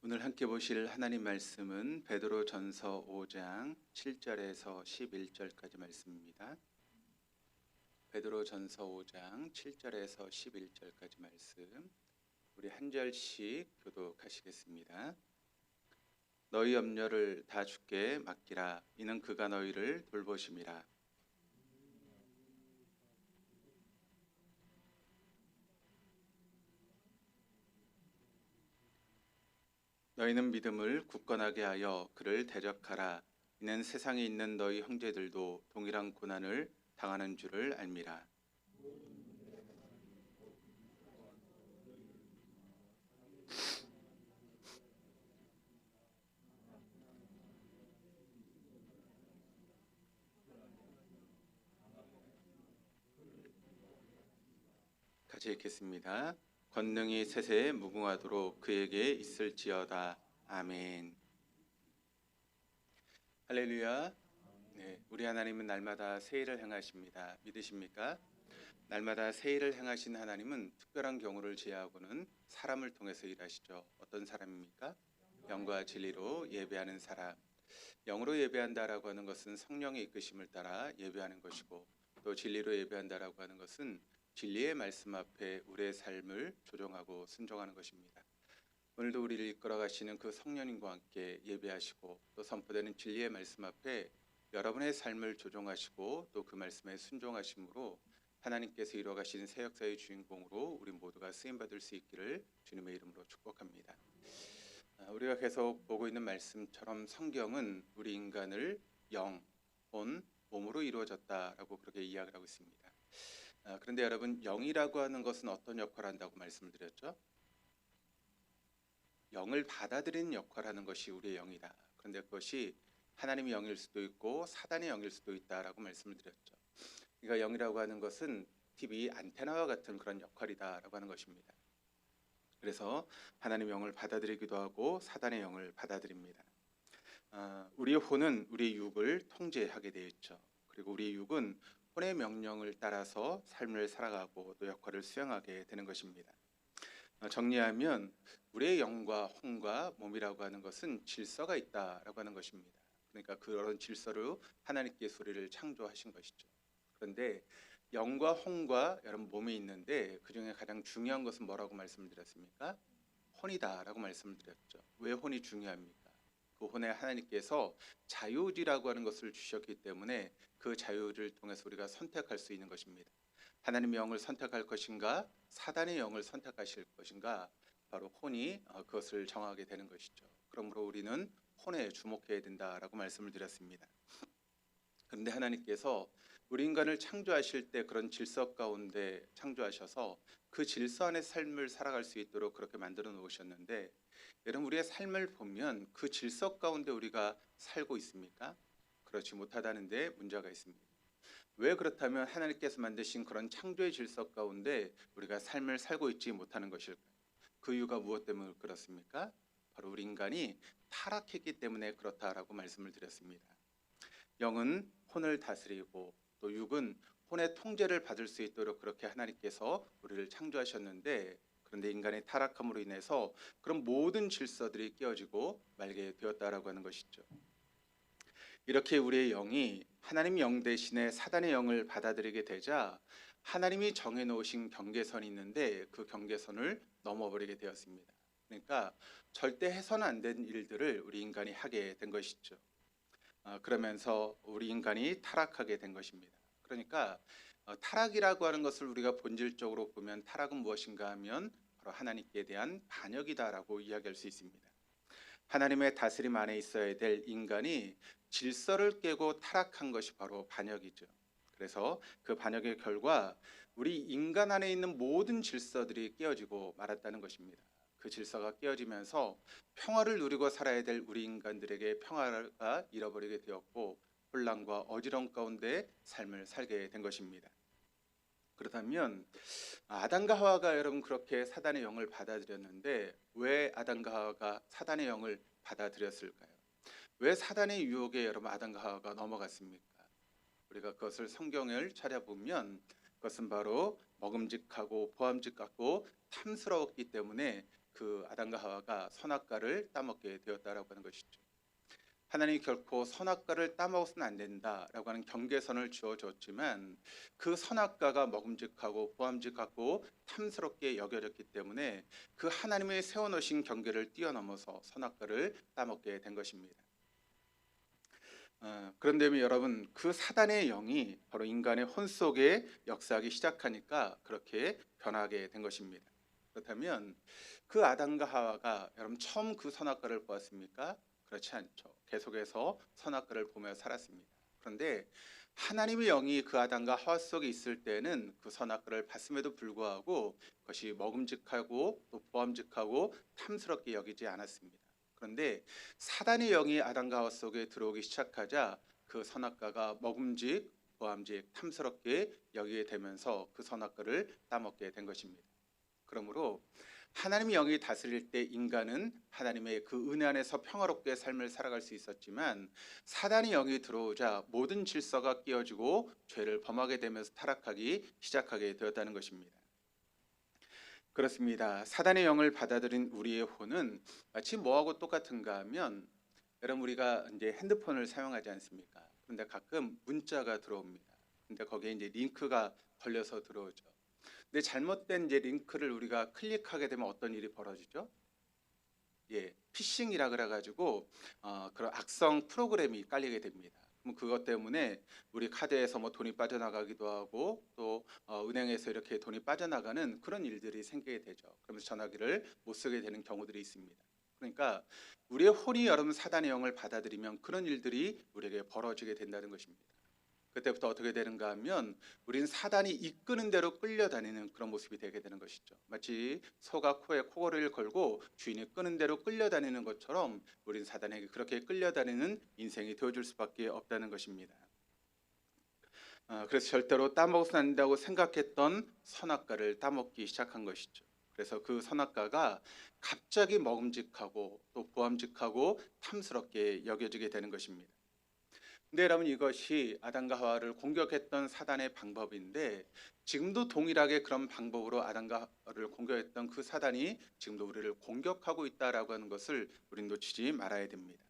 오늘 함께 보실 하나님 말씀은 베드로전서 5장 7절에서 11절까지 말씀입니다. 베드로전서 5장 7절에서 11절까지 말씀, 우리 한 절씩 교독하시겠습니다. 너희 염려를 다 주께 맡기라. 이는 그가 너희를 돌보심이라. 너희는 믿음을 굳건하게 하여 그를 대적하라. 이는 세상에 있는 너희 형제들도 동일한 고난을 당하는 줄을 알미라. 같이 읽겠습니다. 권능이 세세에 무궁하도록 그에게 있을지어다. 아멘. 할렐루야. 네, 우리 하나님은 날마다 새 일을 행하십니다. 믿으십니까? 날마다 새 일을 행하신 하나님은 특별한 경우를 제하고는 사람을 통해서 일하시죠. 어떤 사람입니까? 영과 진리로 예배하는 사람. 영으로 예배한다라고 하는 것은 성령의 이끄심을 따라 예배하는 것이고, 또 진리로 예배한다라고 하는 것은 진리의 말씀 앞에 우리의 삶을 조정하고 순종하는 것입니다. 오늘도 우리를 이끌어 가시는 그 성령님과 함께 예배하시고, 또 선포되는 진리의 말씀 앞에 여러분의 삶을 조정하시고 또 그 말씀에 순종하심으로 하나님께서 이루어 가시는 새 역사의 주인공으로 우리 모두가 쓰임 받을 수 있기를 주님의 이름으로 축복합니다. 우리가 계속 보고 있는 말씀처럼 성경은 우리 인간을 영, 혼, 몸으로 이루어졌다라고 그렇게 이야기를 하고 있습니다. 그런데 여러분, 영이라고 하는 것은 어떤 역할을 한다고 말씀을 드렸죠? 영을 받아들이는 역할을 하는 것이 우리의 영이다. 그런데 그것이 하나님의 영일 수도 있고 사단의 영일 수도 있다라고 말씀을 드렸죠. 그러니까 영이라고 하는 것은 TV 안테나와 같은 그런 역할이다라고 하는 것입니다. 그래서 하나님의 영을 받아들이기도 하고 사단의 영을 받아들입니다. 우리의 혼은 우리의 육을 통제하게 되어 있죠. 그리고 우리의 육은 혼의 명령을 따라서 삶을 살아가고 또 역할을 수행하게 되는 것입니다. 정리하면 우리의 영과 혼과 몸이라고 하는 것은 질서가 있다라고 하는 것입니다. 그러니까 그런 질서로 하나님께서 우리를 창조하신 것이죠. 그런데 영과 혼과 여러분 몸이 있는데 그 중에 가장 중요한 것은 뭐라고 말씀을 드렸습니까? 혼이다라고 말씀을 드렸죠. 왜 혼이 중요합니까? 그 혼에 하나님께서 자유의지라고 하는 것을 주셨기 때문에 그 자유를 통해서 우리가 선택할 수 있는 것입니다. 하나님의 영을 선택할 것인가, 사단의 영을 선택하실 것인가, 바로 혼이 그것을 정하게 되는 것이죠. 그러므로 우리는 혼에 주목해야 된다라고 말씀을 드렸습니다. 그런데 하나님께서 우리 인간을 창조하실 때 그런 질서 가운데 창조하셔서 그 질서 안에 삶을 살아갈 수 있도록 그렇게 만들어 놓으셨는데, 여러분 우리의 삶을 보면 그 질서 가운데 우리가 살고 있습니까? 그렇지 못하다는데 문제가 있습니다. 왜 그렇다면 하나님께서 만드신 그런 창조의 질서 가운데 우리가 삶을 살고 있지 못하는 것일까요? 그 이유가 무엇 때문에 그렇습니까? 바로 우리 인간이 타락했기 때문에 그렇다라고 말씀을 드렸습니다. 영은 혼을 다스리고 또 육은 혼의 통제를 받을 수 있도록 그렇게 하나님께서 우리를 창조하셨는데, 그런데 인간의 타락함으로 인해서 그런 모든 질서들이 깨어지고 말게 되었다라고 하는 것이죠. 이렇게 우리의 영이 하나님 영 대신에 사단의 영을 받아들이게 되자 하나님이 정해놓으신 경계선이 있는데 그 경계선을 넘어버리게 되었습니다. 그러니까 절대 해서는 안 된 일들을 우리 인간이 하게 된 것이죠. 그러면서 우리 인간이 타락하게 된 것입니다. 그러니까 타락이라고 하는 것을 우리가 본질적으로 보면 타락은 무엇인가 하면 바로 하나님께 대한 반역이다라고 이야기할 수 있습니다. 하나님의 다스림 안에 있어야 될 인간이 질서를 깨고 타락한 것이 바로 반역이죠. 그래서 그 반역의 결과 우리 인간 안에 있는 모든 질서들이 깨어지고 말았다는 것입니다. 그 질서가 깨어지면서 평화를 누리고 살아야 될 우리 인간들에게 평화가 잃어버리게 되었고 혼란과 어지러움 가운데 삶을 살게 된 것입니다. 그렇다면 아담과 하와가 여러분 그렇게 사단의 영을 받아들였는데 왜 아담과 하와가 사단의 영을 받아들였을까요? 왜 사단의 유혹에 여러분 아담과 하와가 넘어갔습니까? 우리가 그것을 성경을 찾아보면 그것은 바로 먹음직하고 보암직 같고 탐스러웠기 때문에 그 아담과 하와가 선악과를 따먹게 되었다라고 하는 것이죠. 하나님이 결코 선악과를 따먹어서는 안 된다라고 하는 경계선을 주어줬지만 그 선악과가 먹음직하고 보암직하고 탐스럽게 여겨졌기 때문에 그 하나님의 세워놓으신 경계를 뛰어넘어서 선악과를 따먹게 된 것입니다. 그런데 여러분, 그 사단의 영이 바로 인간의 혼 속에 역사하기 시작하니까 그렇게 변하게 된 것입니다. 그렇다면 그 아담과 하와가 여러분 처음 그 선악과를 보았습니까? 그렇지 않죠. 계속해서 선악과를 보며 살았습니다. 그런데 하나님의 영이 그 아담과 하와 속에 있을 때는 그 선악과를 봤음에도 불구하고 그것이 먹음직하고 또 보암직하고 탐스럽게 여기지 않았습니다. 그런데 사단의 영이 아담과 하와 속에 들어오기 시작하자 그 선악과가 먹음직, 보암직, 탐스럽게 여기게 되면서 그 선악과를 따먹게 된 것입니다. 그러므로 하나님의 영이 다스릴 때 인간은 하나님의 그 은혜 안에서 평화롭게 삶을 살아갈 수 있었지만 사단의 영이 들어오자 모든 질서가 깨어지고 죄를 범하게 되면서 타락하기 시작하게 되었다는 것입니다. 그렇습니다. 사단의 영을 받아들인 우리의 혼은 마치 뭐하고 똑같은가 하면 여러분 우리가 이제 핸드폰을 사용하지 않습니까? 그런데 가끔 문자가 들어옵니다. 근데 거기에 이제 링크가 걸려서 들어오죠. 근데 잘못된 이제 링크를 우리가 클릭하게 되면 어떤 일이 벌어지죠? 피싱이라 그래가지고 그런 악성 프로그램이 깔리게 됩니다. 그럼 그것 때문에 우리 카드에서 뭐 돈이 빠져나가기도 하고 또 은행에서 이렇게 돈이 빠져나가는 그런 일들이 생기게 되죠. 그러면서 전화기를 못 쓰게 되는 경우들이 있습니다. 그러니까 우리의 혼이 여러분 사단의 영을 받아들이면 그런 일들이 우리에게 벌어지게 된다는 것입니다. 그때부터 어떻게 되는가 하면 우리는 사단이 이끄는 대로 끌려다니는 그런 모습이 되게 되는 것이죠. 마치 소가 코에 코걸이를 걸고 주인이 끄는 대로 끌려다니는 것처럼 우리는 사단에게 그렇게 끌려다니는 인생이 되어줄 수밖에 없다는 것입니다. 그래서 절대로 따먹어서는 안 된다고 생각했던 선악과를 따먹기 시작한 것이죠. 그래서 그 선악과가 갑자기 먹음직하고 또 보암직하고 탐스럽게 여겨지게 되는 것입니다. 근데 여러분 이것이 아담과 하와를 공격했던 사단의 방법인데 지금도 동일하게 그런 방법으로 아담과 하와를 공격했던 그 사단이 지금도 우리를 공격하고 있다라고 하는 것을 우리는 놓치지 말아야 됩니다.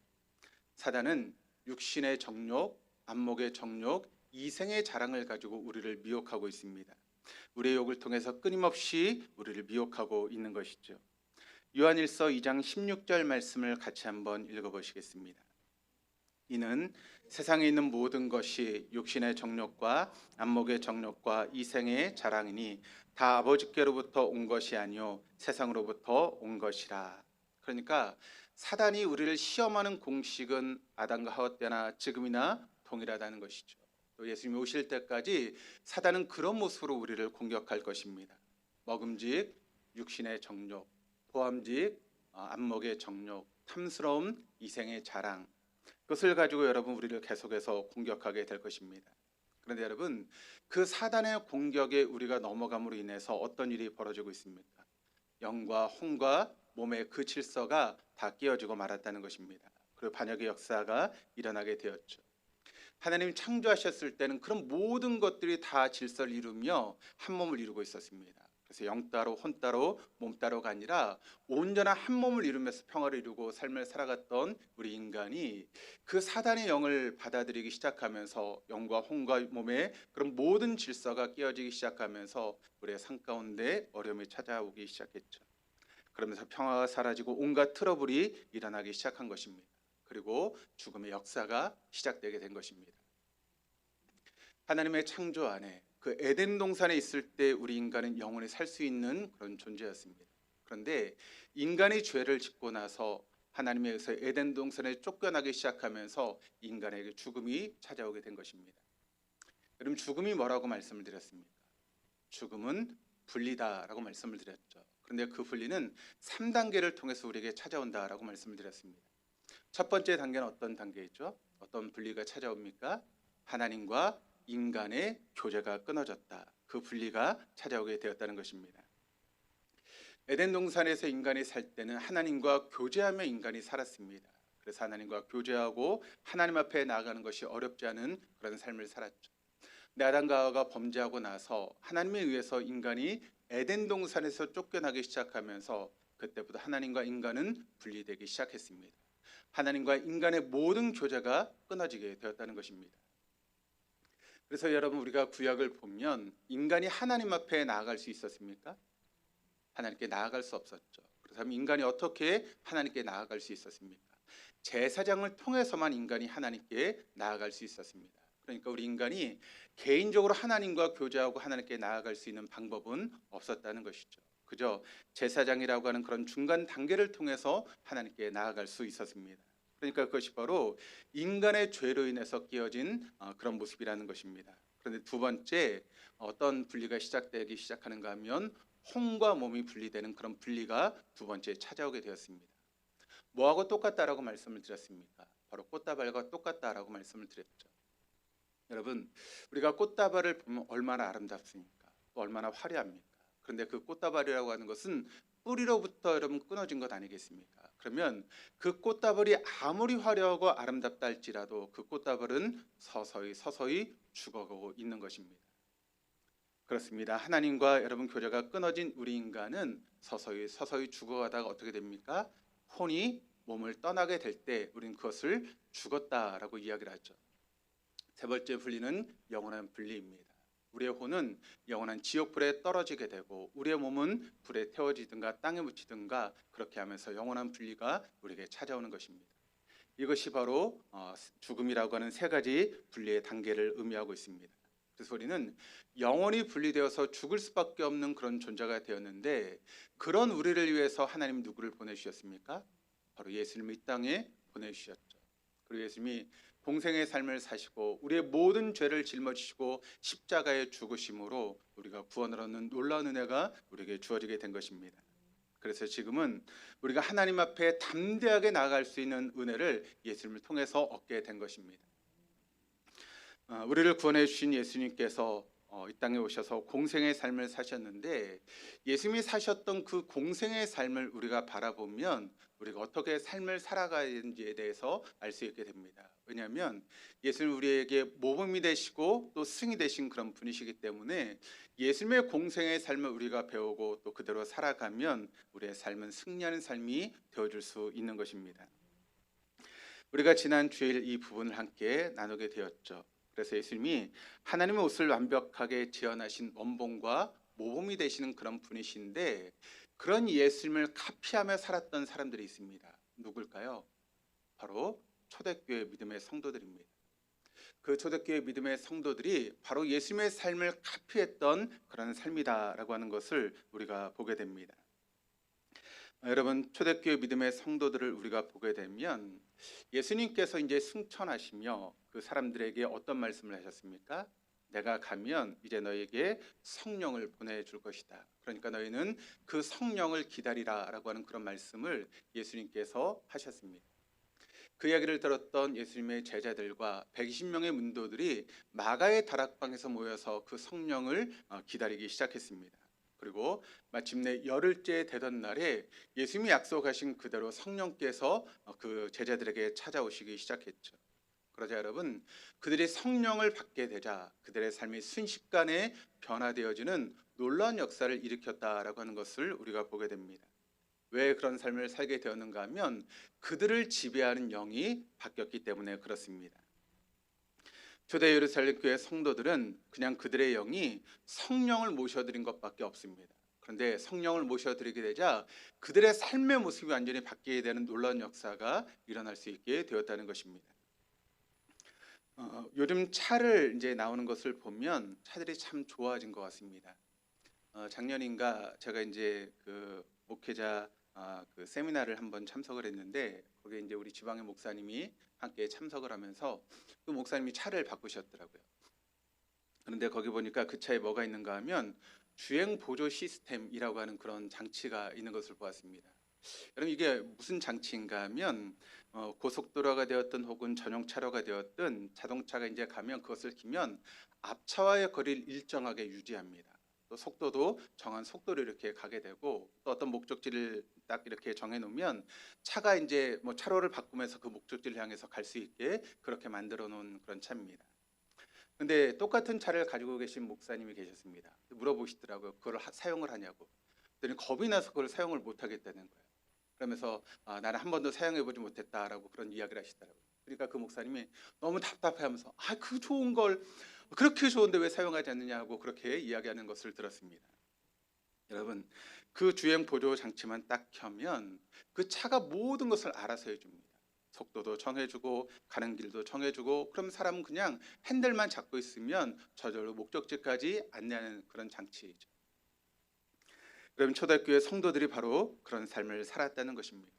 사단은 육신의 정욕, 안목의 정욕, 이생의 자랑을 가지고 우리를 미혹하고 있습니다. 우리의 욕을 통해서 끊임없이 우리를 미혹하고 있는 것이죠. 요한일서 2장 16절 말씀을 같이 한번 읽어보시겠습니다. 이는 세상에 있는 모든 것이 육신의 정욕과 안목의 정욕과 이생의 자랑이니 다 아버지께로부터 온 것이 아니요 세상으로부터 온 것이라. 그러니까 사단이 우리를 시험하는 공식은 아담과 하와 때나 지금이나 동일하다는 것이죠. 또 예수님이 오실 때까지 사단은 그런 모습으로 우리를 공격할 것입니다. 먹음직, 육신의 정욕, 보암직, 안목의 정욕, 탐스러움, 이생의 자랑, 그것을 가지고 여러분 우리를 계속해서 공격하게 될 것입니다. 그런데 여러분 그 사단의 공격에 우리가 넘어감으로 인해서 어떤 일이 벌어지고 있습니까? 영과 혼과 몸의 그 질서가 다 깨어지고 말았다는 것입니다. 그리고 반역의 역사가 일어나게 되었죠. 하나님이 창조하셨을 때는 그런 모든 것들이 다 질서를 이루며 한 몸을 이루고 있었습니다. 그래서 영 따로 혼 따로 몸 따로가 아니라 온전한 한 몸을 이루면서 평화를 이루고 삶을 살아갔던 우리 인간이 그 사단의 영을 받아들이기 시작하면서 영과 혼과 몸의 그런 모든 질서가 깨어지기 시작하면서 우리의 삶 가운데 어려움이 찾아오기 시작했죠. 그러면서 평화가 사라지고 온갖 트러블이 일어나기 시작한 것입니다. 그리고 죽음의 역사가 시작되게 된 것입니다. 하나님의 창조 안에 그 에덴 동산에 있을 때 우리 인간은 영원히 살 수 있는 그런 존재였습니다. 그런데 인간이 죄를 짓고 나서 하나님에 의해서 에덴 동산에 쫓겨나기 시작하면서 인간에게 죽음이 찾아오게 된 것입니다. 여러분 죽음이 뭐라고 말씀을 드렸습니까? 죽음은 분리다라고 말씀을 드렸죠. 그런데 그 분리는 3단계를 통해서 우리에게 찾아온다라고 말씀을 드렸습니다. 첫 번째 단계는 어떤 단계이죠? 어떤 분리가 찾아옵니까? 하나님과 인간의 교제가 끊어졌다. 그 분리가 찾아오게 되었다는 것입니다. 에덴 동산에서 인간이 살 때는 하나님과 교제하며 인간이 살았습니다. 그래서 하나님과 교제하고 하나님 앞에 나아가는 것이 어렵지 않은 그런 삶을 살았죠. 근데 아담과 하와가 범죄하고 나서 하나님에 의해서 인간이 에덴 동산에서 쫓겨나기 시작하면서 그때부터 하나님과 인간은 분리되기 시작했습니다. 하나님과 인간의 모든 교제가 끊어지게 되었다는 것입니다. 그래서 여러분, 우리가 구약을 보면 인간이 하나님 앞에 나아갈 수 있었습니까? 하나님께 나아갈 수 없었죠. 그렇다면 인간이 어떻게 하나님께 나아갈 수 있었습니까? 제사장을 통해서만 인간이 하나님께 나아갈 수 있었습니다. 그러니까 우리 인간이 개인적으로 하나님과 교제하고 하나님께 나아갈 수 있는 방법은 없었다는 것이죠. 그저 제사장이라고 하는 그런 중간 단계를 통해서 하나님께 나아갈 수 있었습니다. 그러니까 그것이 바로 인간의 죄로 인해서 끼어진 그런 모습이라는 것입니다. 그런데 두 번째, 어떤 분리가 시작되기 시작하는가 하면 혼과 몸이 분리되는 그런 분리가 두 번째 찾아오게 되었습니다. 뭐하고 똑같다라고 말씀을 드렸습니까? 바로 꽃다발과 똑같다라고 말씀을 드렸죠. 여러분, 우리가 꽃다발을 보면 얼마나 아름답습니까? 또 얼마나 화려합니까? 그런데 그 꽃다발이라고 하는 것은 뿌리로부터 여러분 끊어진 것 아니겠습니까? 그러면 그 꽃다발이 아무리 화려하고 아름답다 할지라도 그 꽃다발은 서서히 죽어가고 있는 것입니다. 그렇습니다. 하나님과 여러분 교제가 끊어진 우리 인간은 서서히 죽어가다가 어떻게 됩니까? 혼이 몸을 떠나게 될 때 우리는 그것을 죽었다라고 이야기를 하죠. 세 번째 분리는 영원한 분리입니다. 우리의 혼은 영원한 지옥불에 떨어지게 되고 우리의 몸은 불에 태워지든가 땅에 묻히든가 그렇게 하면서 영원한 분리가 우리에게 찾아오는 것입니다. 이것이 바로 죽음이라고 하는 세 가지 분리의 단계를 의미하고 있습니다. 그래서 우리는 영원히 분리되어서 죽을 수밖에 없는 그런 존재가 되었는데, 그런 우리를 위해서 하나님 누구를 보내주셨습니까? 바로 예수님을 이 땅에 보내주셨죠. 그리고 예수님이 공생의 삶을 사시고 우리의 모든 죄를 짊어지시고 십자가에 죽으심으로 우리가 구원을 얻는 놀라운 은혜가 우리에게 주어지게 된 것입니다. 그래서 지금은 우리가 하나님 앞에 담대하게 나아갈 수 있는 은혜를 예수님을 통해서 얻게 된 것입니다. 우리를 구원해 주신 예수님께서 이 땅에 오셔서 공생의 삶을 사셨는데, 예수님이 사셨던 그 공생의 삶을 우리가 바라보면 우리가 어떻게 삶을 살아가야 되는지에 대해서 알 수 있게 됩니다. 왜냐하면 예수님 우리에게 모범이 되시고 또 승이 되신 그런 분이시기 때문에 예수님의 공생의 삶을 우리가 배우고 또 그대로 살아가면 우리의 삶은 승리하는 삶이 되어줄 수 있는 것입니다. 우리가 지난 주일 이 부분을 함께 나누게 되었죠. 그래서 예수님이 하나님의 옷을 완벽하게 재현하신 원본과 모범이 되시는 그런 분이신데, 그런 예수님을 카피하며 살았던 사람들이 있습니다. 누굴까요? 바로 초대교회 믿음의 성도들입니다. 그 초대교회 믿음의 성도들이 바로 예수님의 삶을 카피했던 그런 삶이다라고 하는 것을 우리가 보게 됩니다. 여러분, 초대교회 믿음의 성도들을 우리가 보게 되면 예수님께서 이제 승천하시며 그 사람들에게 어떤 말씀을 하셨습니까? 내가 가면 이제 너에게 성령을 보내줄 것이다. 그러니까 너희는 그 성령을 기다리라라고 하는 그런 말씀을 예수님께서 하셨습니다. 그 이야기를 들었던 예수님의 제자들과 120명의 문도들이 마가의 다락방에서 모여서 그 성령을 기다리기 시작했습니다. 그리고 마침내 열흘째 되던 날에 예수님이 약속하신 그대로 성령께서 그 제자들에게 찾아오시기 시작했죠. 그러자 여러분, 그들이 성령을 받게 되자 그들의 삶이 순식간에 변화되어지는 놀라운 역사를 일으켰다라고 하는 것을 우리가 보게 됩니다. 왜 그런 삶을 살게 되었는가 하면 그들을 지배하는 영이 바뀌었기 때문에 그렇습니다. 초대 예루살렘 교회 성도들은 그냥 그들의 영이 성령을 모셔드린 것밖에 없습니다. 그런데 성령을 모셔드리게 되자 그들의 삶의 모습이 완전히 바뀌게 되는 놀라운 역사가 일어날 수 있게 되었다는 것입니다. 요즘 차를 이제 나오는 것을 보면 차들이 참 좋아진 것 같습니다. 작년인가 제가 이제 그 목회자 그 세미나를 한번 참석을 했는데, 거기에 이제 우리 지방의 목사님이 함께 참석을 하면서 그 목사님이 차를 바꾸셨더라고요. 그런데 거기 보니까 그 차에 뭐가 있는가 하면 주행 보조 시스템이라고 하는 그런 장치가 있는 것을 보았습니다. 여러분, 이게 무슨 장치인가 하면 고속도로가 되었든 혹은 전용 차로가 되었든 자동차가 이제 가면 그것을 키면 앞차와의 거리를 일정하게 유지합니다. 또 속도도 정한 속도로 이렇게 가게 되고, 또 어떤 목적지를 딱 이렇게 정해 놓으면 차가 이제 뭐 차로를 바꾸면서 그 목적지를 향해서 갈 수 있게 그렇게 만들어 놓은 그런 차입니다. 근데 똑같은 차를 가지고 계신 목사님이 계셨습니다. 물어보시더라고요. 그걸 사용을 하냐고. 그랬더니 겁이 나서 그걸 사용을 못 하겠다는 거예요. 그러면서 나는 한 번도 사용해 보지 못했다라고 그런 이야기를 하시더라고요. 그러니까 그 목사님이 너무 답답해하면서 그 좋은 걸 그렇게 좋은데 왜 사용하지 않느냐고 그렇게 이야기하는 것을 들었습니다. 여러분, 그 주행 보조 장치만 딱 켜면 그 차가 모든 것을 알아서 해줍니다. 속도도 정해주고 가는 길도 정해주고, 그럼 사람은 그냥 핸들만 잡고 있으면 저절로 목적지까지 안내하는 그런 장치이죠. 그럼 초대교회 성도들이 바로 그런 삶을 살았다는 것입니다.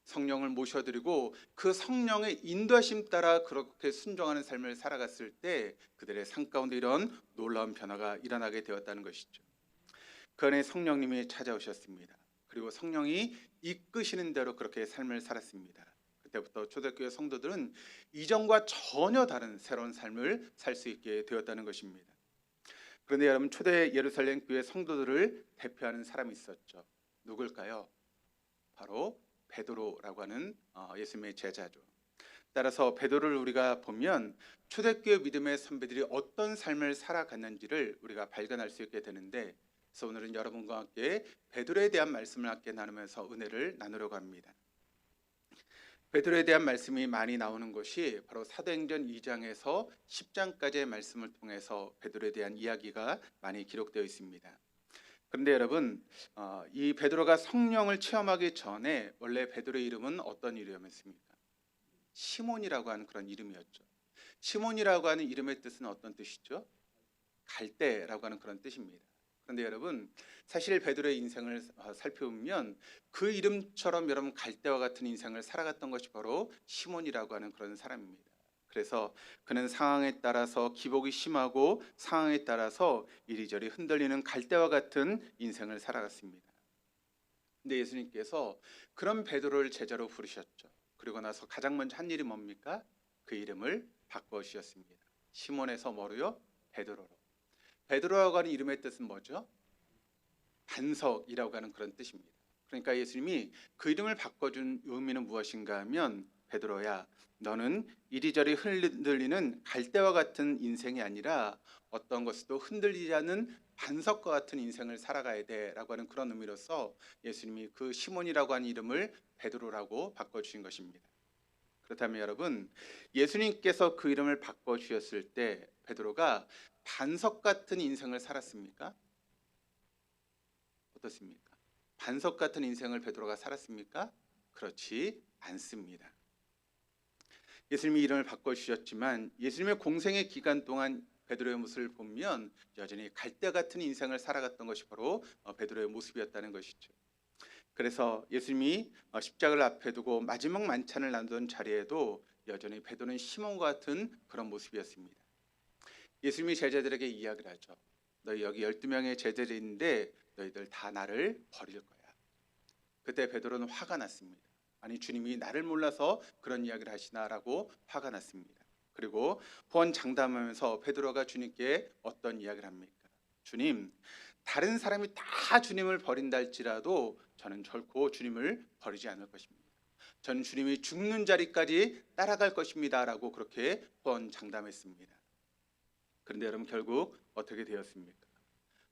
성령을 모셔드리고 그 성령의 인도하심 따라 그렇게 순종하는 삶을 살아갔을 때 그들의 삶 가운데 이런 놀라운 변화가 일어나게 되었다는 것이죠. 그 안에 성령님이 찾아오셨습니다. 그리고 성령이 이끄시는 대로 그렇게 삶을 살았습니다. 그때부터 초대교회 성도들은 이전과 전혀 다른 새로운 삶을 살 수 있게 되었다는 것입니다. 그런데 여러분, 초대 예루살렘 교회 성도들을 대표하는 사람이 있었죠. 누굴까요? 바로 베드로라고 하는 예수님의 제자죠. 따라서 베드로를 우리가 보면 초대교회 믿음의 선배들이 어떤 삶을 살아갔는지를 우리가 발견할 수 있게 되는데, 그래서 오늘은 여러분과 함께 베드로에 대한 말씀을 함께 나누면서 은혜를 나누려고 합니다. 베드로에 대한 말씀이 많이 나오는 것이 바로 사도행전 2장에서 10장까지의 말씀을 통해서 베드로에 대한 이야기가 많이 기록되어 있습니다. 그런데 여러분, 이 베드로가 성령을 체험하기 전에 원래 베드로의 이름은 어떤 이름이었습니까? 시몬이라고 하는 그런 이름이었죠. 시몬이라고 하는 이름의 뜻은 어떤 뜻이죠? 갈대라고 하는 그런 뜻입니다. 그런데 여러분, 사실 베드로의 인생을 살펴보면 그 이름처럼 여러분 갈대와 같은 인생을 살아갔던 것이 바로 시몬이라고 하는 그런 사람입니다. 그래서 그는 상황에 따라서 기복이 심하고 상황에 따라서 이리저리 흔들리는 갈대와 같은 인생을 살아갔습니다. 근데 예수님께서 그런 베드로를 제자로 부르셨죠. 그리고 나서 가장 먼저 한 일이 뭡니까? 그 이름을 바꿔주셨습니다. 시몬에서 뭐로요? 베드로로. 베드로라고 하는 이름의 뜻은 뭐죠? 반석이라고 하는 그런 뜻입니다. 그러니까 예수님이 그 이름을 바꿔준 의미는 무엇인가 하면, 베드로야, 너는 이리저리 흔들리는 갈대와 같은 인생이 아니라 어떤 것도 흔들리지 않는 반석과 같은 인생을 살아가야 돼라고 하는 그런 의미로서 예수님이 그 시몬이라고 하는 이름을 베드로라고 바꿔주신 것입니다. 그렇다면 여러분, 예수님께서 그 이름을 바꿔주셨을 때 베드로가 반석 같은 인생을 살았습니까? 어떻습니까? 반석 같은 인생을 베드로가 살았습니까? 그렇지 않습니다. 예수님이 이름을 바꿔주셨지만 예수님의 공생의 기간 동안 베드로의 모습을 보면 여전히 갈대 같은 인생을 살아갔던 것이 바로 베드로의 모습이었다는 것이죠. 그래서 예수님이 십자가를 앞에 두고 마지막 만찬을 나누던 자리에도 여전히 베드로는 시몬과 같은 그런 모습이었습니다. 예수님이 제자들에게 이야기를 하죠. 너희 여기 12명의 제자들이 있는데 너희들 다 나를 버릴 거야. 그때 베드로는 화가 났습니다. 아니, 주님이 나를 몰라서 그런 이야기를 하시나라고 화가 났습니다. 그리고 후원 장담하면서 베드로가 주님께 어떤 이야기를 합니까? 주님, 다른 사람이 다 주님을 버린다 할지라도 저는 결코 주님을 버리지 않을 것입니다. 저는 주님이 죽는 자리까지 따라갈 것입니다 라고 그렇게 후원 장담했습니다. 그런데 여러분, 결국 어떻게 되었습니까?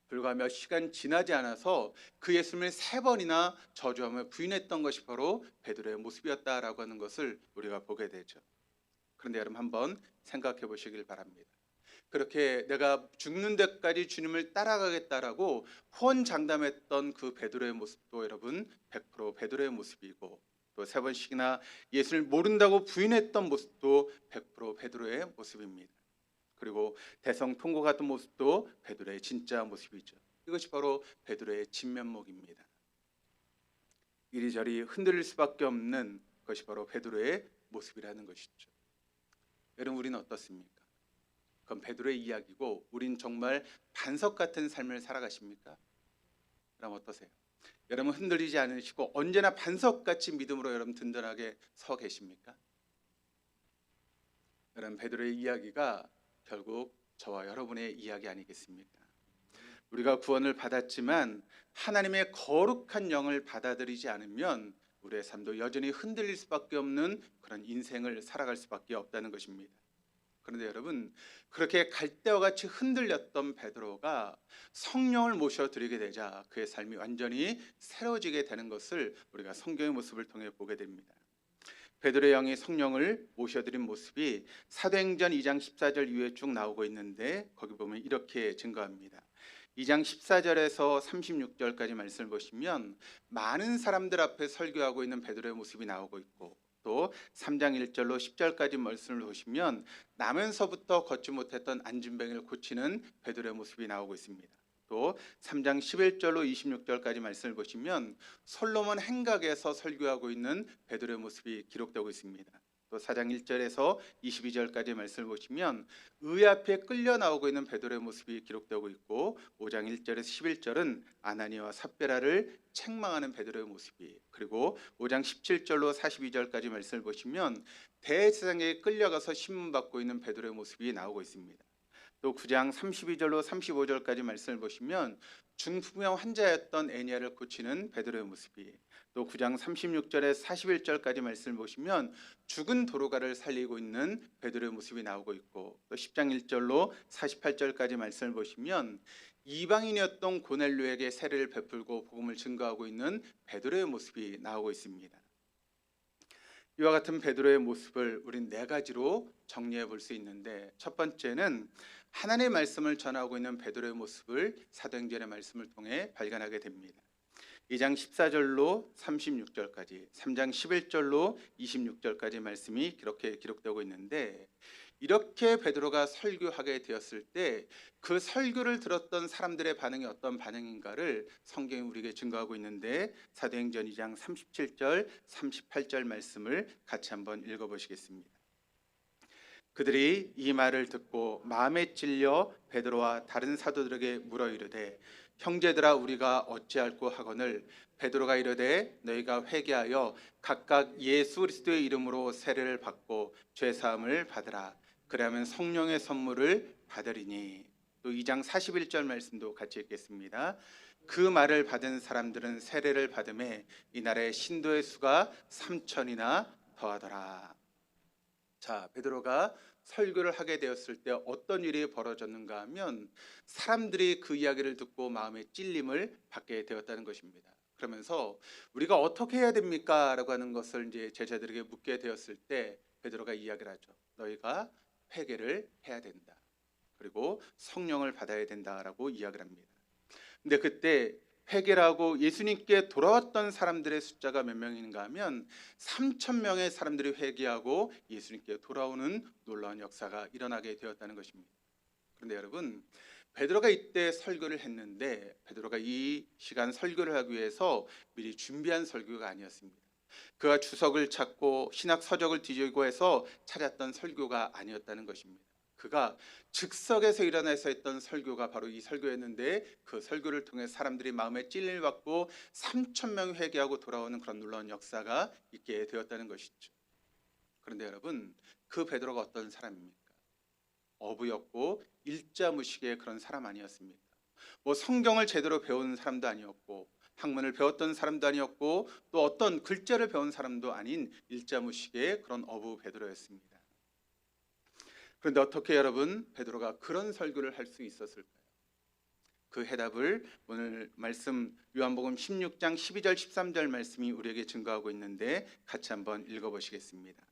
불과 몇 시간 지나지 않아서 그 예수님을 3번이나 저주하며 부인했던 것이 바로 베드로의 모습이었다라고 하는 것을 우리가 보게 되죠. 그런데 여러분, 한번 생각해 보시길 바랍니다. 그렇게 내가 죽는 데까지 주님을 따라가겠다라고 호언장담했던 그 베드로의 모습도 여러분 100% 베드로의 모습이고, 또 3번씩이나 예수를 모른다고 부인했던 모습도 100% 베드로의 모습입니다. 그리고 대성통곡 같은 모습도 베드로의 진짜 모습이죠. 이것이 바로 베드로의 진면목입니다. 이리저리 흔들릴 수밖에 없는 것이 바로 베드로의 모습이라는 것이죠. 여러분, 우리는 어떻습니까? 그건 베드로의 이야기고 우린 정말 반석 같은 삶을 살아가십니까? 그럼 어떠세요? 여러분, 흔들리지 않으시고 언제나 반석같이 믿음으로 여러분 든든하게 서 계십니까? 여러분, 베드로의 이야기가 결국 저와 여러분의 이야기 아니겠습니까? 우리가 구원을 받았지만 하나님의 거룩한 영을 받아들이지 않으면 우리의 삶도 여전히 흔들릴 수밖에 없는 그런 인생을 살아갈 수밖에 없다는 것입니다. 그런데 여러분, 그렇게 갈대와 같이 흔들렸던 베드로가 성령을 모셔드리게 되자 그의 삶이 완전히 새로워지게 되는 것을 우리가 성경의 모습을 통해 보게 됩니다. 베드로의 영이 성령을 모셔드린 모습이 사도행전 2장 14절 이후에 쭉 나오고 있는데, 거기 보면 이렇게 증거합니다. 2장 14절에서 36절까지 말씀을 보시면 많은 사람들 앞에 설교하고 있는 베드로의 모습이 나오고 있고, 또 3장 1절로 10절까지 말씀을 보시면 나면서부터 걷지 못했던 안진뱅이를 고치는 베드로의 모습이 나오고 있습니다. 또 3장 11절로 26절까지 말씀을 보시면 솔로몬 행각에서 설교하고 있는 베드로의 모습이 기록되고 있습니다. 또 4장 1절에서 22절까지 말씀을 보시면 의 앞에 끌려 나오고 있는 베드로의 모습이 기록되고 있고, 5장 1절에서 11절은 아나니아와 삽베라를 책망하는 베드로의 모습이, 그리고 5장 17절로 42절까지 말씀을 보시면 대제사장에게 끌려가서 신문받고 있는 베드로의 모습이 나오고 있습니다. 또 9장 32절로 35절까지 말씀을 보시면 중풍병 환자였던 애니아를 고치는 베드로의 모습이, 또 9장 36절에서 41절까지 말씀을 보시면 죽은 도로가를 살리고 있는 베드로의 모습이 나오고 있고, 또 10장 1절로 48절까지 말씀을 보시면 이방인이었던 고넬료에게 세례를 베풀고 복음을 증거하고 있는 베드로의 모습이 나오고 있습니다. 이와 같은 베드로의 모습을 우린 네 가지로 정리해 볼 수 있는데, 첫 번째는 하나님의 말씀을 전하고 있는 베드로의 모습을 사도행전의 말씀을 통해 발견하게 됩니다. 2장 14절로 36절까지, 3장 11절로 26절까지 말씀이 그렇게 기록되고 있는데, 이렇게 베드로가 설교하게 되었을 때 그 설교를 들었던 사람들의 반응이 어떤 반응인가를 성경이 우리에게 증거하고 있는데, 사도행전 2장 37절, 38절 말씀을 같이 한번 읽어보시겠습니다. 그들이 이 말을 듣고 마음에 찔려 베드로와 다른 사도들에게 물어 이르되, 형제들아 우리가 어찌할꼬 하거늘. 베드로가 이르되, 너희가 회개하여 각각 예수 그리스도의 이름으로 세례를 받고 죄 사함을 받으라. 그러면 성령의 선물을 받으리니. 또 2장 41절 말씀도 같이 읽겠습니다. 그 말을 받은 사람들은 세례를 받음에 이날에 신도의 수가 3,000이나 더하더라. 자, 베드로가 설교를 하게 되었을 때 어떤 일이 벌어졌는가 하면 사람들이 그 이야기를 듣고 마음의 찔림을 받게 되었다는 것입니다. 그러면서 우리가 어떻게 해야 됩니까? 라고 하는 것을 이제 제자들에게 묻게 되었을 때 베드로가 이야기를 하죠. 너희가 회개를 해야 된다. 그리고 성령을 받아야 된다라고 이야기를 합니다. 근데 그때 회개라고 예수님께 돌아왔던 사람들의 숫자가 몇 명인가 하면 3,000명의 사람들이 회개하고 예수님께 돌아오는 놀라운 역사가 일어나게 되었다는 것입니다. 그런데 여러분, 베드로가 이때 설교를 했는데 베드로가 이 시간 설교를 하기 위해서 미리 준비한 설교가 아니었습니다. 그가 주석을 찾고 신학 서적을 뒤지고 해서 찾았던 설교가 아니었다는 것입니다. 그가 즉석에서 일어나서 했던 설교가 바로 이 설교였는데, 그 설교를 통해 사람들이 마음에 찔림을 받고 3,000명이 회개하고 돌아오는 그런 놀라운 역사가 있게 되었다는 것이죠. 그런데 여러분, 그 베드로가 어떤 사람입니까? 어부였고 일자무식의 그런 사람 아니었습니까? 뭐 성경을 제대로 배운 사람도 아니었고 학문을 배웠던 사람도 아니었고 또 어떤 글자를 배운 사람도 아닌 일자무식의 그런 어부 베드로였습니다. 그런데 어떻게 여러분 베드로가 그런 설교를 할 수 있었을까요? 그 해답을 오늘 말씀 요한복음 16장 12절 13절 말씀이 우리에게 증거하고 있는데 같이 한번 읽어보시겠습니다.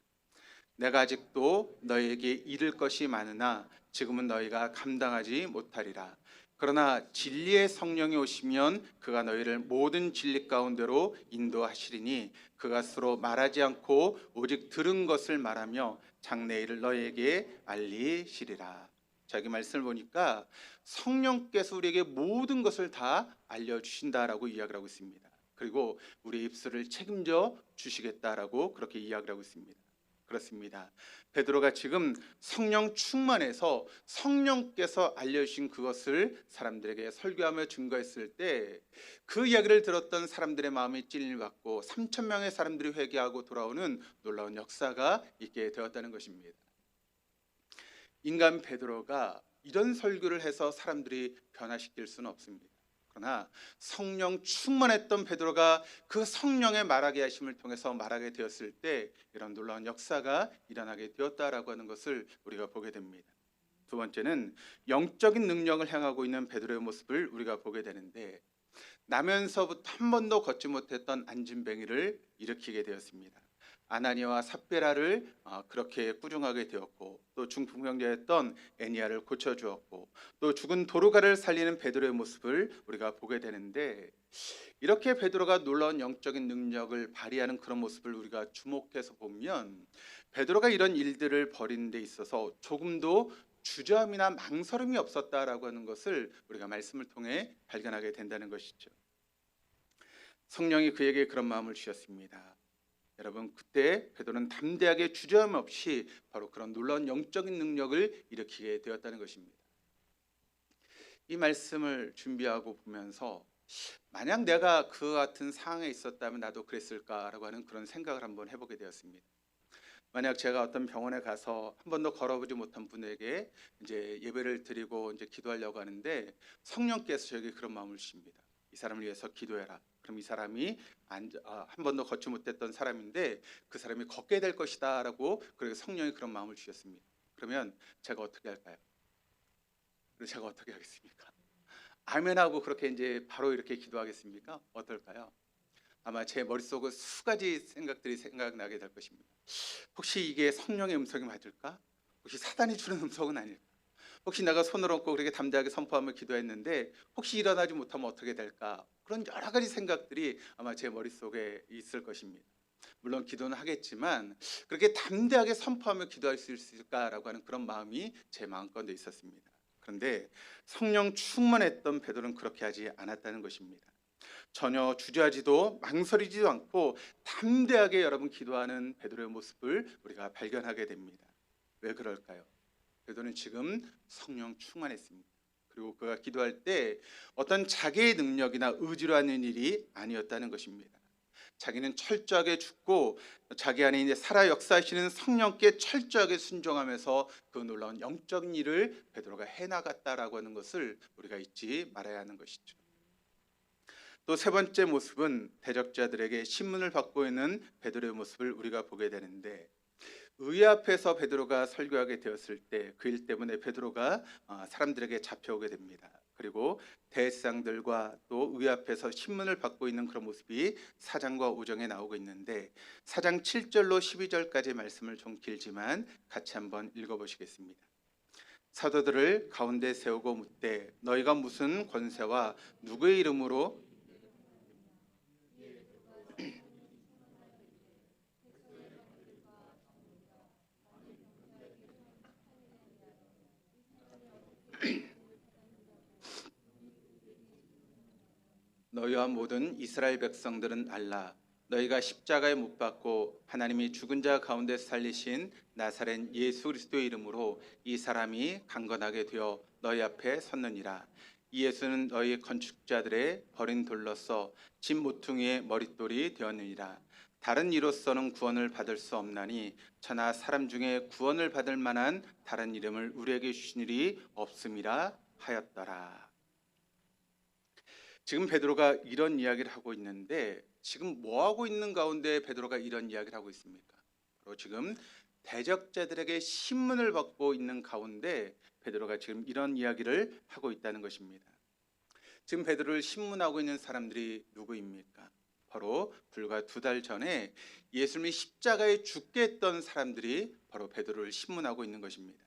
내가 아직도 너희에게 이를 것이 많으나 지금은 너희가 감당하지 못하리라. 그러나 진리의 성령이 오시면 그가 너희를 모든 진리 가운데로 인도하시리니 그가 스스로 말하지 않고 오직 들은 것을 말하며 장래 일을 너희에게 알리시리라. 자기 말씀을 보니까 성령께서 우리에게 모든 것을 다 알려주신다라고 이야기를 하고 있습니다. 그리고 우리의 입술을 책임져 주시겠다라고 그렇게 이야기를 하고 있습니다. 그렇습니다. 베드로가 지금 성령 충만해서 성령께서 알려주신 그것을 사람들에게 설교하며 증거했을 때 그 이야기를 들었던 사람들의 마음이 찔림을 받고 3,000명의 사람들이 회개하고 돌아오는 놀라운 역사가 있게 되었다는 것입니다. 인간 베드로가 이런 설교를 해서 사람들이 변화시킬 수는 없습니다. 그러나 성령 충만했던 베드로가 그 성령의 말하게 하심을 통해서 말하게 되었을 때 이런 놀라운 역사가 일어나게 되었다라고 하는 것을 우리가 보게 됩니다. 두 번째는 영적인 능력을 향하고 있는 베드로의 모습을 우리가 보게 되는데, 나면서부터 한 번도 걷지 못했던 안진뱅이를 일으키게 되었습니다. 아나니아와 삽비라를 그렇게 꾸중하게 되었고, 또 중풍병자였던 애니야를 고쳐주었고, 또 죽은 도르가를 살리는 베드로의 모습을 우리가 보게 되는데, 이렇게 베드로가 놀라운 영적인 능력을 발휘하는 그런 모습을 우리가 주목해서 보면 베드로가 이런 일들을 벌이는 데 있어서 조금도 주저함이나 망설임이 없었다라고 하는 것을 우리가 말씀을 통해 발견하게 된다는 것이죠. 성령이 그에게 그런 마음을 주셨습니다. 여러분, 그때 베드로는 담대하게 주저함 없이 바로 그런 놀라운 영적인 능력을 일으키게 되었다는 것입니다. 이 말씀을 준비하고 보면서 만약 내가 그 같은 상황에 있었다면 나도 그랬을까라고 하는 그런 생각을 한번 해보게 되었습니다. 만약 제가 어떤 병원에 가서 한 번도 걸어보지 못한 분에게 이제 예배를 드리고 이제 기도하려고 하는데 성령께서 저에게 그런 마음을 주십니다. 이 사람을 위해서 기도해라. 그럼 이 사람이 한 번도 걷지 못했던 사람인데 그 사람이 걷게 될 것이다라고, 그리고 성령이 그런 마음을 주셨습니다. 그러면 제가 어떻게 할까요? 그리고 제가 어떻게 하겠습니까? 아멘하고 그렇게 이제 바로 이렇게 기도하겠습니까? 어떨까요? 아마 제 머릿속에 수가지 생각들이 생각나게 될 것입니다. 혹시 이게 성령의 음성이 맞을까? 혹시 사단이 주는 음성은 아닐까? 혹시 내가 손을 얹고 그렇게 담대하게 선포하며 기도했는데 혹시 일어나지 못하면 어떻게 될까? 그런 여러 가지 생각들이 아마 제 머릿속에 있을 것입니다. 물론 기도는 하겠지만 그렇게 담대하게 선포하며 기도할 수 있을까라고 하는 그런 마음이 제 마음가운데 있었습니다. 그런데 성령 충만했던 베드로는 그렇게 하지 않았다는 것입니다. 전혀 주저하지도 망설이지도 않고 담대하게 여러분 기도하는 베드로의 모습을 우리가 발견하게 됩니다. 왜 그럴까요? 베드로는 지금 성령 충만했습니다. 그리고 그가 기도할 때 어떤 자기의 능력이나 의지로 하는 일이 아니었다는 것입니다. 자기는 철저하게 죽고 자기 안에 이제 살아 역사하시는 성령께 철저하게 순종하면서 그 놀라운 영적인 일을 베드로가 해나갔다라고 하는 것을 우리가 잊지 말아야 하는 것이죠. 또 세 번째 모습은 대적자들에게 신문을 받고 있는 베드로의 모습을 우리가 보게 되는데, 의회 앞에서 베드로가 설교하게 되었을 때 그 일 때문에 베드로가 사람들에게 잡혀오게 됩니다. 그리고 대제사장들과 또 의회 앞에서 신문을 받고 있는 그런 모습이 4장과 5장에 나오고 있는데, 4장 7절로 12절까지 말씀을 좀 길지만 같이 한번 읽어보시겠습니다. 사도들을 가운데 세우고 묻되 너희가 무슨 권세와 누구의 이름으로 너희와 모든 이스라엘 백성들은 알라. 너희가 십자가에 못 박고 하나님이 죽은 자 가운데 살리신 나사렛 예수 그리스도의 이름으로 이 사람이 강건하게 되어 너희 앞에 섰느니라. 이 예수는 너희 건축자들의 버린 돌로서 집 모퉁이의 머릿돌이 되었느니라. 다른 이로서는 구원을 받을 수 없나니 천하 사람 중에 구원을 받을 만한 다른 이름을 우리에게 주신 일이 없음이라 하였더라. 지금 베드로가 이런 이야기를 하고 있는데, 지금 뭐 하고 있는 가운데 베드로가 이런 이야기를 하고 있습니까? 바로 지금 대적자들에게 신문을 받고 있는 가운데 베드로가 지금 이런 이야기를 하고 있다는 것입니다. 지금 베드로를 신문하고 있는 사람들이 누구입니까? 바로 불과 2달 전에 예수님이 십자가에 죽게 했던 사람들이 바로 베드로를 신문하고 있는 것입니다.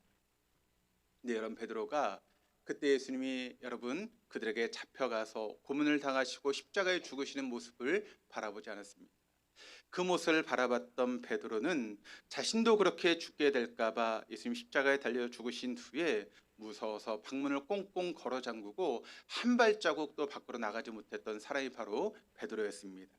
근데 여러분, 베드로가 그때 예수님이 여러분 그들에게 잡혀가서 고문을 당하시고 십자가에 죽으시는 모습을 바라보지 않았습니다. 그 모습을 바라봤던 베드로는 자신도 그렇게 죽게 될까봐 예수님 십자가에 달려 죽으신 후에 무서워서 방문을 꽁꽁 걸어 잠그고 한 발자국도 밖으로 나가지 못했던 사람이 바로 베드로였습니다.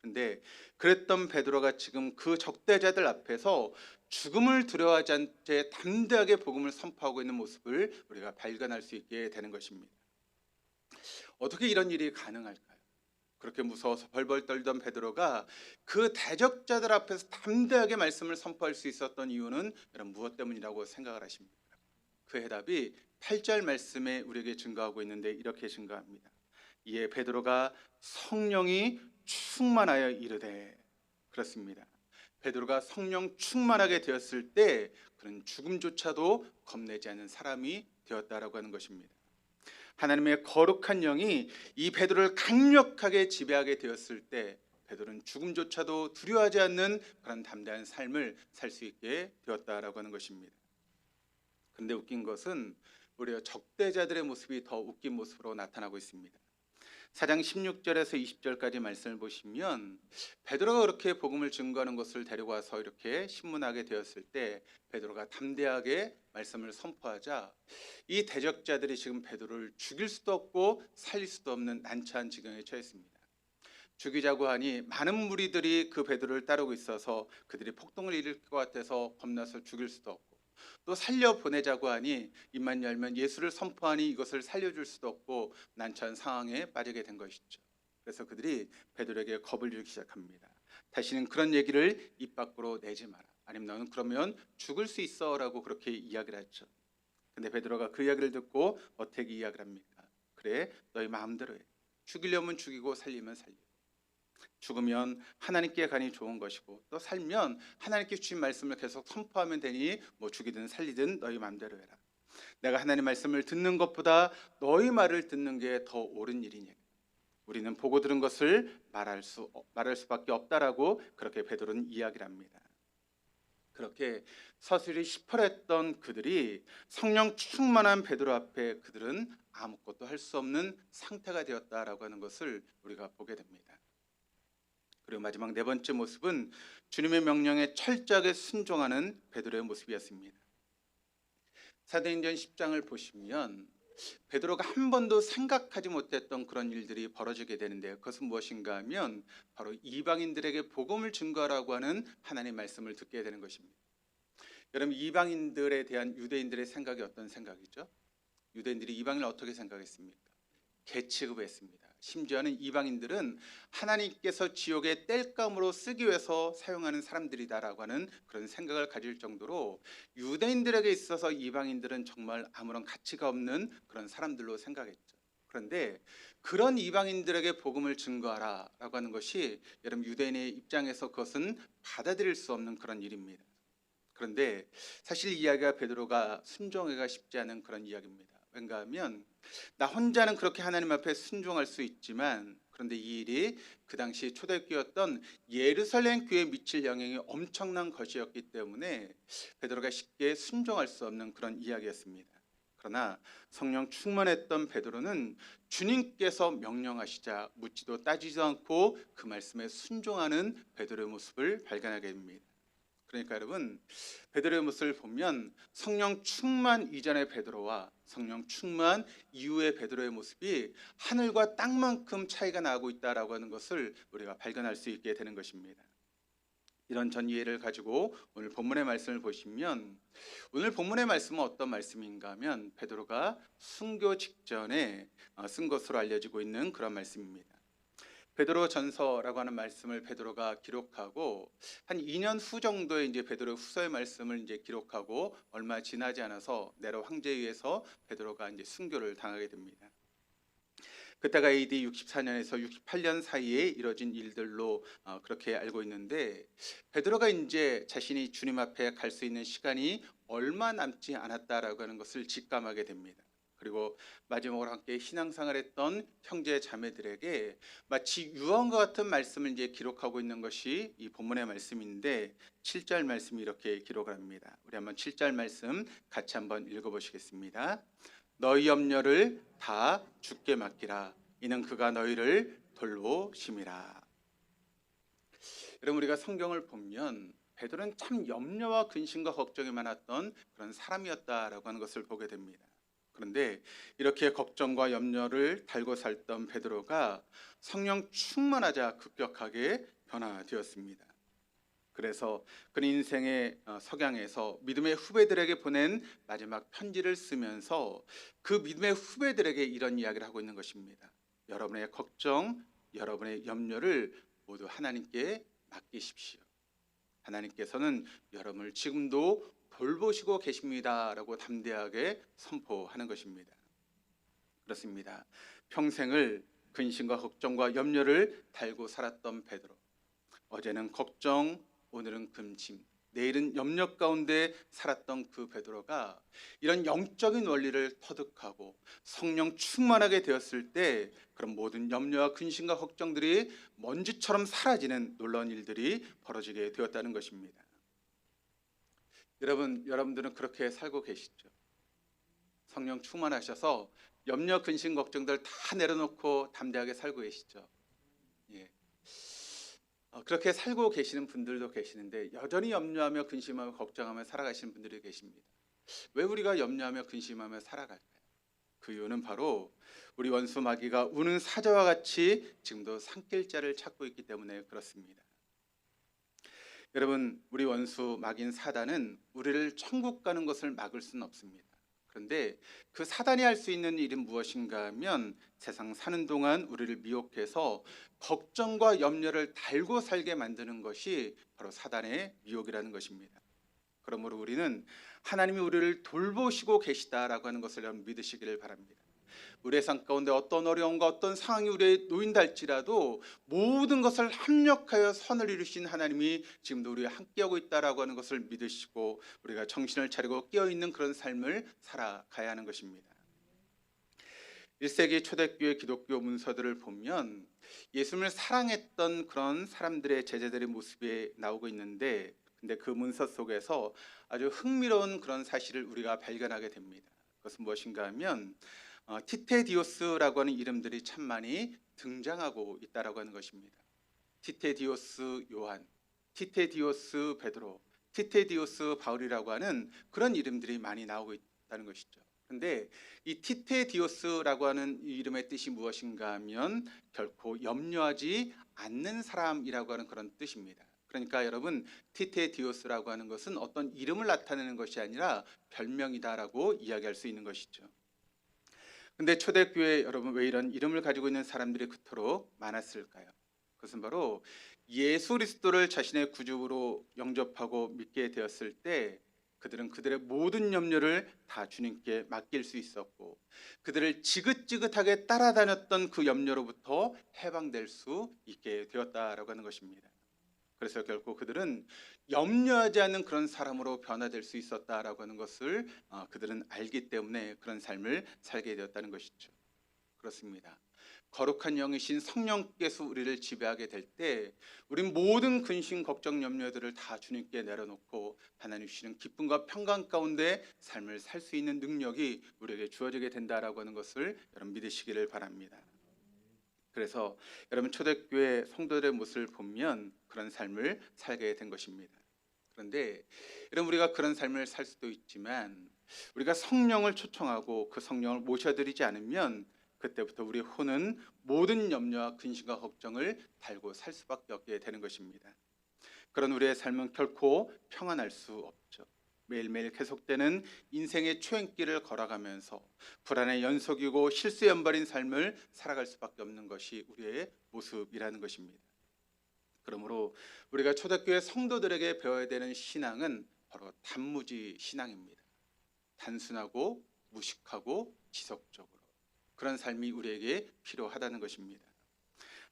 그런데 그랬던 베드로가 지금 그 적대자들 앞에서 죽음을 두려워하지 않게 담대하게 복음을 선포하고 있는 모습을 우리가 발견할 수 있게 되는 것입니다. 어떻게 이런 일이 가능할까요? 그렇게 무서워서 벌벌 떨던 베드로가 그 대적자들 앞에서 담대하게 말씀을 선포할 수 있었던 이유는 여러분 무엇 때문이라고 생각을 하십니까? 그 해답이 8절 말씀에 우리에게 증거하고 있는데 이렇게 증거합니다. 이에 베드로가 성령이 충만하여 이르되, 그렇습니다. 베드로가 성령 충만하게 되었을 때 그는 죽음조차도 겁내지 않는 사람이 되었다라고 하는 것입니다. 하나님의 거룩한 영이 이 베드로를 강력하게 지배하게 되었을 때 베드로는 죽음조차도 두려워하지 않는 그런 담대한 삶을 살 수 있게 되었다라고 하는 것입니다. 그런데 웃긴 것은 오히려 적대자들의 모습이 더 웃긴 모습으로 나타나고 있습니다. 4장 16절에서 20절까지 말씀을 보시면 베드로가 그렇게 복음을 증거하는 것을 데리고 와서 이렇게 신문하게 되었을 때 베드로가 담대하게 말씀을 선포하자 이 대적자들이 지금 베드로를 죽일 수도 없고 살릴 수도 없는 난처한 지경에 처했습니다. 죽이자고 하니 많은 무리들이 그 베드로를 따르고 있어서 그들이 폭동을 일으킬 것 같아서 겁나서 죽일 수도 없고, 또 살려보내자고 하니 입만 열면 예수를 선포하니 이것을 살려줄 수도 없고 난처한 상황에 빠지게 된 것이죠. 그래서 그들이 베드로에게 겁을 주기 시작합니다. 다시는 그런 얘기를 입 밖으로 내지 마라, 아니면 너는 그러면 죽을 수 있어 라고 그렇게 이야기를 했죠. 근데 베드로가 그 이야기를 듣고 어떻게 이야기를 합니까? 그래, 너희 마음대로 해. 죽이려면 죽이고 살리면 살려. 죽으면 하나님께 가니 좋은 것이고, 또 살면 하나님께 주신 말씀을 계속 선포하면 되니 뭐 죽이든 살리든 너희 마음대로 해라. 내가 하나님 말씀을 듣는 것보다 너희 말을 듣는 게 더 옳은 일이니 우리는 보고 들은 것을 말할 수밖에 없다라고 그렇게 베드로는 이야기를 합니다. 그렇게 서술이 시퍼랬던 그들이 성령 충만한 베드로 앞에 그들은 아무것도 할 수 없는 상태가 되었다라고 하는 것을 우리가 보게 됩니다. 그리고 마지막 네 번째 모습은 주님의 명령에 철저하게 순종하는 베드로의 모습이었습니다. 사도행전 10장을 보시면 베드로가 한 번도 생각하지 못했던 그런 일들이 벌어지게 되는데, 그것은 무엇인가 하면 바로 이방인들에게 복음을 증거하라고 하는 하나님의 말씀을 듣게 되는 것입니다. 여러분, 이방인들에 대한 유대인들의 생각이 어떤 생각이죠? 유대인들이 이방인을 어떻게 생각했습니까? 개 취급했습니다. 심지어는 이방인들은 하나님께서 지옥의 땔감으로 쓰기 위해서 사용하는 사람들이다라고 하는 그런 생각을 가질 정도로 유대인들에게 있어서 이방인들은 정말 아무런 가치가 없는 그런 사람들로 생각했죠. 그런데 그런 이방인들에게 복음을 증거하라라고 하는 것이 여러분 유대인의 입장에서 그것은 받아들일 수 없는 그런 일입니다. 그런데 사실 이야기가 베드로가 순종하기가 쉽지 않은 그런 이야기입니다. 왠가 하면 나 혼자는 그렇게 하나님 앞에 순종할 수 있지만, 그런데 이 일이 그 당시 초대교회였던 예루살렘 교회에 미칠 영향이 엄청난 것이었기 때문에 베드로가 쉽게 순종할 수 없는 그런 이야기였습니다. 그러나 성령 충만했던 베드로는 주님께서 명령하시자 묻지도 따지지도 않고 그 말씀에 순종하는 베드로의 모습을 발견하게 됩니다. 그러니까 여러분, 베드로의 모습을 보면 성령 충만 이전의 베드로와 성령 충만 이후의 베드로의 모습이 하늘과 땅만큼 차이가 나고 있다라고 하는 것을 우리가 발견할 수 있게 되는 것입니다. 이런 전 이해를 가지고 오늘 본문의 말씀을 보시면, 오늘 본문의 말씀은 어떤 말씀인가 하면 베드로가 순교 직전에 쓴 것으로 알려지고 있는 그런 말씀입니다. 베드로 전서라고 하는 말씀을 베드로가 기록하고 한 2년 후 정도에 이제 베드로 후서의 말씀을 이제 기록하고 얼마 지나지 않아서 네로 황제에 의해서 베드로가 이제 순교를 당하게 됩니다. 그때가 AD 64년에서 68년 사이에 이뤄진 일들로 그렇게 알고 있는데, 베드로가 이제 자신이 주님 앞에 갈 수 있는 시간이 얼마 남지 않았다라고 하는 것을 직감하게 됩니다. 그리고 마지막으로 함께 신앙생활 했던 형제 자매들에게 마치 유언과 같은 말씀을 이제 기록하고 있는 것이 이 본문의 말씀인데, 7절 말씀이 이렇게 기록을 합니다. 우리 한번 7절 말씀 같이 한번 읽어보시겠습니다. 너희 염려를 다 주께 맡기라. 이는 그가 너희를 돌보심이라. 여러분, 우리가 성경을 보면 베드로는 참 염려와 근심과 걱정이 많았던 그런 사람이었다라고 하는 것을 보게 됩니다. 그런데 이렇게 걱정과 염려를 달고 살던 베드로가 성령 충만하자 급격하게 변화되었습니다. 그래서 그는 인생의 석양에서 믿음의 후배들에게 보낸 마지막 편지를 쓰면서 그 믿음의 후배들에게 이런 이야기를 하고 있는 것입니다. 여러분의 걱정, 여러분의 염려를 모두 하나님께 맡기십시오. 하나님께서는 여러분을 지금도 돌보시고 계십니다라고 담대하게 선포하는 것입니다. 그렇습니다. 평생을 근심과 걱정과 염려를 달고 살았던 베드로. 어제는 걱정, 오늘은 근심, 내일은 염려 가운데 살았던 그 베드로가 이런 영적인 원리를 터득하고 성령 충만하게 되었을 때 그런 모든 염려와 근심과 걱정들이 먼지처럼 사라지는 놀라운 일들이 벌어지게 되었다는 것입니다. 여러분들은 그렇게 살고 계시죠? 성령 충만하셔서 염려, 근심, 걱정들 다 내려놓고 담대하게 살고 계시죠? 예. 그렇게 살고 계시는 분들도 계시는데 여전히 염려하며 근심하며 걱정하며 살아가시는 분들이 계십니다. 왜 우리가 염려하며 근심하며 살아갈까요? 그 이유는 바로 우리 원수 마귀가 우는 사자와 같이 지금도 산길자를 찾고 있기 때문에 그렇습니다. 여러분, 우리 원수 마귀인 사단은 우리를 천국 가는 것을 막을 수는 없습니다. 그런데 그 사단이 할 수 있는 일은 무엇인가 하면 세상 사는 동안 우리를 미혹해서 걱정과 염려를 달고 살게 만드는 것이 바로 사단의 미혹이라는 것입니다. 그러므로 우리는 하나님이 우리를 돌보시고 계시다라고 하는 것을 여러분 믿으시기를 바랍니다. 우리의 삶 가운데 어떤 어려움과 어떤 상황이 우리에 놓인다 할지라도 모든 것을 합력하여 선을 이루신 하나님이 지금도 우리와 함께하고 있다라고 하는 것을 믿으시고 우리가 정신을 차리고 깨어있는 그런 삶을 살아가야 하는 것입니다. 1세기 초대교회 기독교 문서들을 보면 예수님을 사랑했던 그런 사람들의 제자들의 모습이 나오고 있는데 근데 그 문서 속에서 아주 흥미로운 그런 사실을 우리가 발견하게 됩니다. 그것은 무엇인가 하면 티테디오스라고 하는 이름들이 참 많이 등장하고 있다라고 하는 것입니다. 티테디오스 요한, 티테디오스 베드로, 티테디오스 바울이라고 하는 그런 이름들이 많이 나오고 있다는 것이죠. 그런데 이 티테디오스라고 하는 이 이름의 뜻이 무엇인가 하면 결코 염려하지 않는 사람이라고 하는 그런 뜻입니다. 그러니까 여러분, 티테디오스라고 하는 것은 어떤 이름을 나타내는 것이 아니라 별명이다라고 이야기할 수 있는 것이죠. 근데 초대교회 여러분, 왜 이런 이름을 가지고 있는 사람들이 그토록 많았을까요? 그것은 바로 예수 그리스도를 자신의 구주로 영접하고 믿게 되었을 때 그들은 그들의 모든 염려를 다 주님께 맡길 수 있었고 그들을 지긋지긋하게 따라다녔던 그 염려로부터 해방될 수 있게 되었다라고 하는 것입니다. 그래서 결코 그들은 염려하지 않는 그런 사람으로 변화될 수 있었다라고 하는 것을 그들은 알기 때문에 그런 삶을 살게 되었다는 것이죠. 그렇습니다. 거룩한 영이신 성령께서 우리를 지배하게 될 때 우린 모든 근심, 걱정, 염려들을 다 주님께 내려놓고 하나님 주시는 기쁨과 평강 가운데 삶을 살 수 있는 능력이 우리에게 주어지게 된다라고 하는 것을 여러분 믿으시기를 바랍니다. 그래서 여러분 초대교회 성도들의 모습을 보면 그런 삶을 살게 된 것입니다. 그런데 여러분 우리가 그런 삶을 살 수도 있지만 우리가 성령을 초청하고 그 성령을 모셔드리지 않으면 그때부터 우리 혼은 모든 염려와 근심과 걱정을 달고 살 수밖에 없게 되는 것입니다. 그런 우리의 삶은 결코 평안할 수 없죠. 매일매일 계속되는 인생의 초행길을 걸어가면서 불안의 연속이고 실수 연발인 삶을 살아갈 수밖에 없는 것이 우리의 모습이라는 것입니다. 그러므로 우리가 초대교회 성도들에게 배워야 되는 신앙은 바로 단무지 신앙입니다. 단순하고 무식하고 지속적으로 그런 삶이 우리에게 필요하다는 것입니다.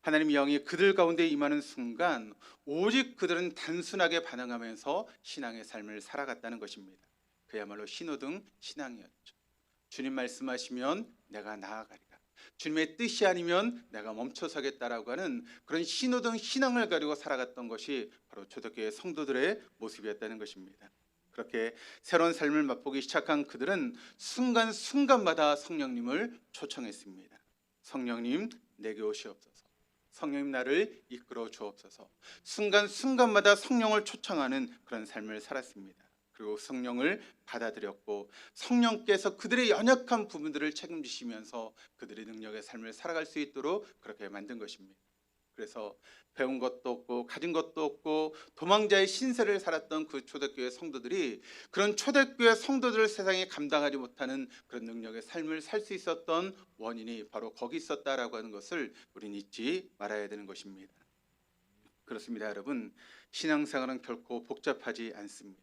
하나님의 영이 그들 가운데 임하는 순간 오직 그들은 단순하게 반응하면서 신앙의 삶을 살아갔다는 것입니다. 그야말로 신호등 신앙이었죠. 주님 말씀하시면 내가 나아가리라. 주님의 뜻이 아니면 내가 멈춰서겠다라고 하는 그런 신호등 신앙을 가지고 살아갔던 것이 바로 초대교회 성도들의 모습이었다는 것입니다. 그렇게 새로운 삶을 맛보기 시작한 그들은 순간순간마다 성령님을 초청했습니다. 성령님 내게 오시옵소서. 성령님 나를 이끌어 주옵소서. 순간순간마다 성령을 초청하는 그런 삶을 살았습니다. 그리고 성령을 받아들였고 성령께서 그들의 연약한 부분들을 책임지시면서 그들의 능력의 삶을 살아갈 수 있도록 그렇게 만든 것입니다. 그래서 배운 것도 없고 가진 것도 없고 도망자의 신세를 살았던 그 초대교회 성도들이 그런 초대교회 성도들을 세상에 감당하지 못하는 그런 능력의 삶을 살 수 있었던 원인이 바로 거기 있었다라고 하는 것을 우리는 잊지 말아야 되는 것입니다. 그렇습니다, 여러분. 신앙생활은 결코 복잡하지 않습니다.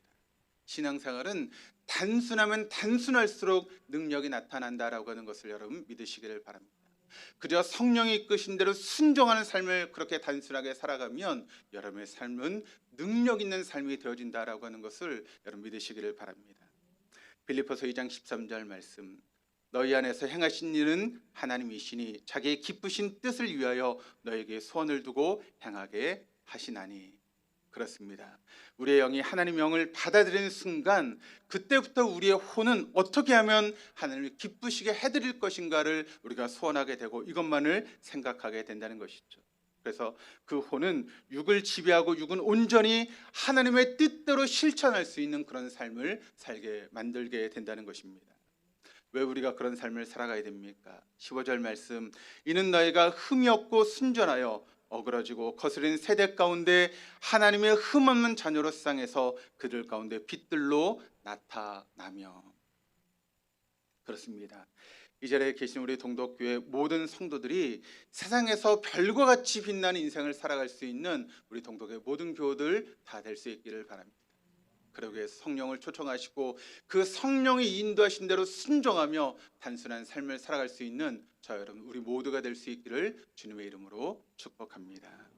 신앙생활은 단순하면 단순할수록 능력이 나타난다라고 하는 것을 여러분 믿으시기를 바랍니다. 그저 성령이 이끄신 대로 순종하는 삶을 그렇게 단순하게 살아가면 여러분의 삶은 능력 있는 삶이 되어진다라고 하는 것을 여러분 믿으시기를 바랍니다. 빌립보서 2장 13절 말씀, 너희 안에서 행하신 일은 하나님이시니 자기의 기쁘신 뜻을 위하여 너에게 소원을 두고 행하게 하시나니. 그렇습니다. 우리의 영이 하나님의 영을 받아들이는 순간 그때부터 우리의 혼은 어떻게 하면 하나님을 기쁘시게 해드릴 것인가를 우리가 소원하게 되고 이것만을 생각하게 된다는 것이죠. 그래서 그 혼은 육을 지배하고 육은 온전히 하나님의 뜻대로 실천할 수 있는 그런 삶을 살게 만들게 된다는 것입니다. 왜 우리가 그런 삶을 살아가야 됩니까? 15절 말씀, 이는 너희가 흠이 없고 순전하여 어그러지고 거스린 세대 가운데 하나님의 흠없는 자녀로 세상에서 그들 가운데 빛들로 나타나며. 그렇습니다. 이 자리에 계신 우리 동덕교회 모든 성도들이 세상에서 별과 같이 빛나는 인생을 살아갈 수 있는 우리 동덕교회 모든 교우들 다 될 수 있기를 바랍니다. 그러기 위해서 성령을 초청하시고 그 성령이 인도하신 대로 순종하며 단순한 삶을 살아갈 수 있는 저 여러분 우리 모두가 될 수 있기를 주님의 이름으로 축복합니다.